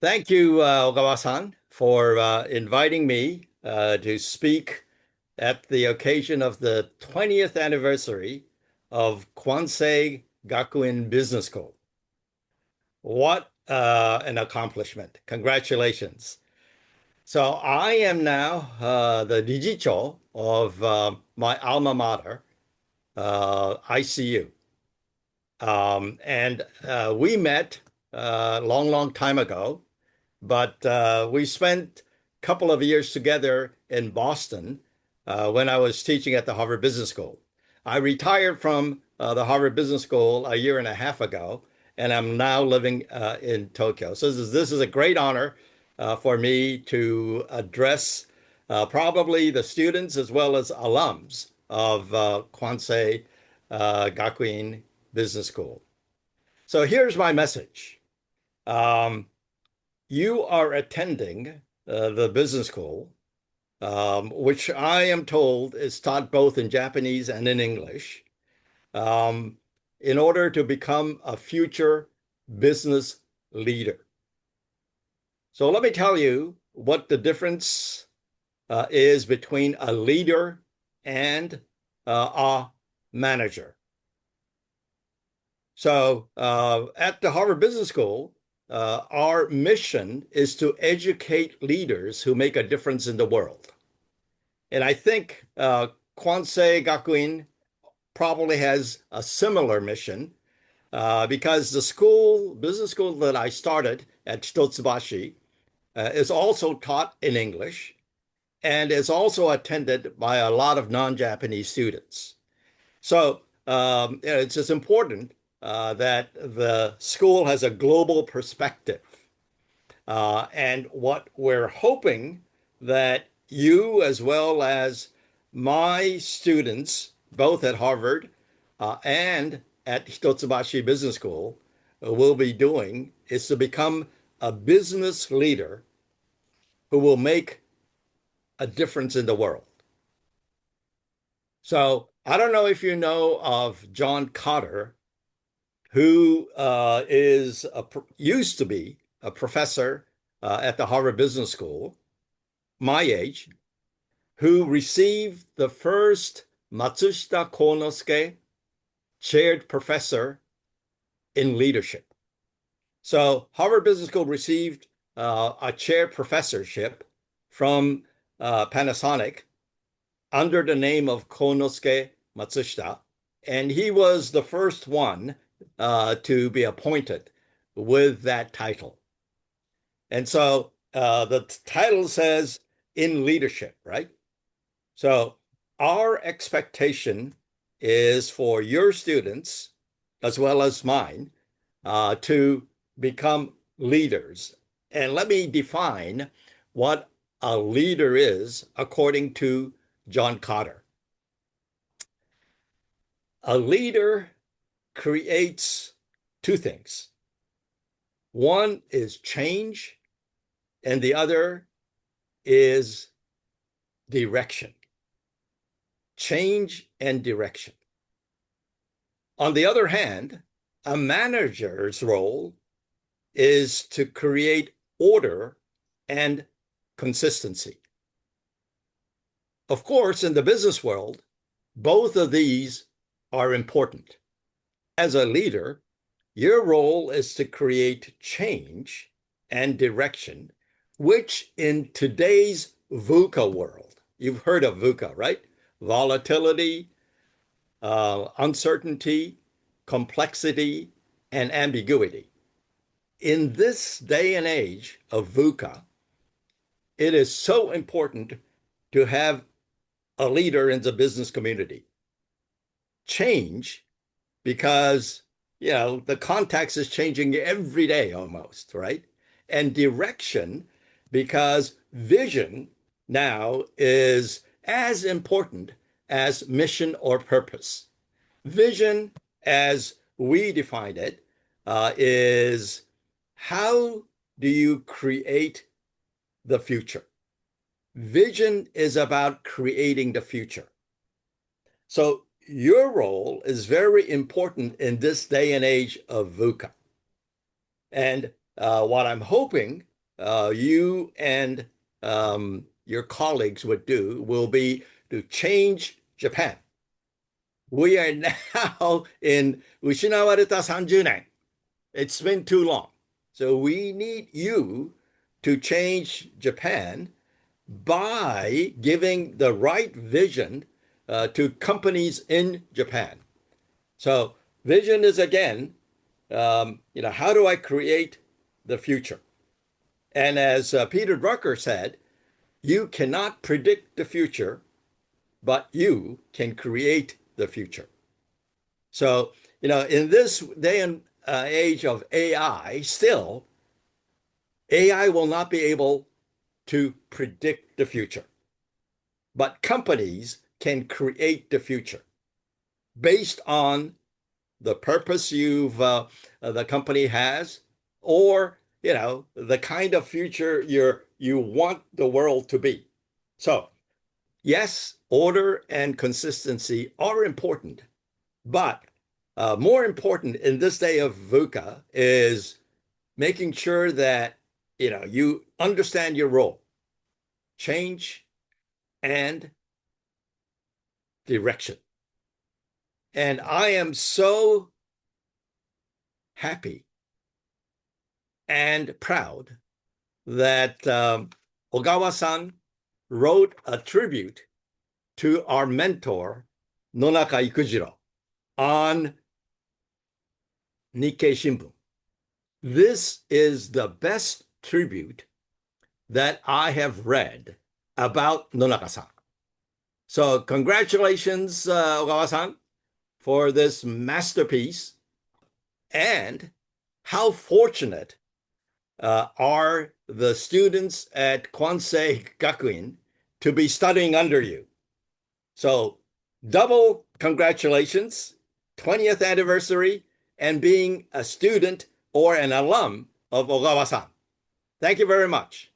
Thank you, Ogawa-san, for inviting me to speak at the occasion of the 20th anniversary of Kwansei Gakuin Business School. What an accomplishment. Congratulations. So I am now the Lijicho of my alma mater, ICU. And we met a long time ago. But we spent a couple of years together in Boston when I was teaching at the Harvard Business School. I retired from the Harvard Business School a year and a half ago, and I'm now living in Tokyo. So this is a great honor for me to address probably the students as well as alums of Kwansei Gakuin Business School. So here's my message. You are attending the business school, which I am told is taught both in Japanese and in English, in order to become a future business leader. So let me tell you what the difference is between a leader and a manager. So at the Harvard Business School, our mission is to educate leaders who make a difference in the world. And I think Kwansei Gakuin probably has a similar mission because the business school that I started at Hitotsubashi is also taught in English and is also attended by a lot of non-Japanese students. So it's just important that the school has a global perspective. And what we're hoping that you, as well as my students, both at Harvard and at Hitotsubashi Business School, will be doing is to become a business leader who will make a difference in the world. So I don't know if you know of John Kotter, who used to be a professor at the Harvard Business School, my age, who received the first Matsushita Konosuke chaired professor in leadership. So Harvard Business School received a chair professorship from Panasonic under the name of Konosuke Matsushita, and he was the first one to be appointed with that title. And so the title says in leadership, right? So our expectation is for your students, as well as mine, to become leaders. And let me define what a leader is according to John Kotter. A leader creates two things. One is change, and the other is direction. Change and direction. On the other hand, a manager's role is to create order and consistency. Of course, in the business world, both of these are important. As a leader, your role is to create change and direction, which in today's VUCA world, you've heard of VUCA, right? Volatility, uncertainty, complexity, and ambiguity. In this day and age of VUCA, it is so important to have a leader in the business community. Change, because the context is changing every day almost, right? And direction, because vision now is as important as mission or purpose. Vision, as we define it, is how do you create the future? Vision is about creating the future. So your role is very important in this day and age of VUCA. And what I'm hoping you and your colleagues would do will be to change Japan. We are now in 失われた30年. It's been too long. So we need you to change Japan by giving the right vision to companies in Japan. So vision is again, how do I create the future? And as Peter Drucker said, you cannot predict the future, but you can create the future. So, in this day and age of AI, still, AI will not be able to predict the future, but companies can create the future based on the purpose the company has, or the kind of future you want the world to be. So, yes, order and consistency are important, but more important in this day of VUCA is making sure that you understand your role, change, and direction. And I am so happy and proud that Ogawa-san wrote a tribute to our mentor, Nonaka Ikujiro, on Nikkei Shimbun. This is the best tribute that I have read about Nonaka-san. So congratulations, Ogawa-san, for this masterpiece. And how fortunate are the students at Kwansei Gakuin to be studying under you. So double congratulations, 20th anniversary, and being a student or an alum of Ogawa-san. Thank you very much.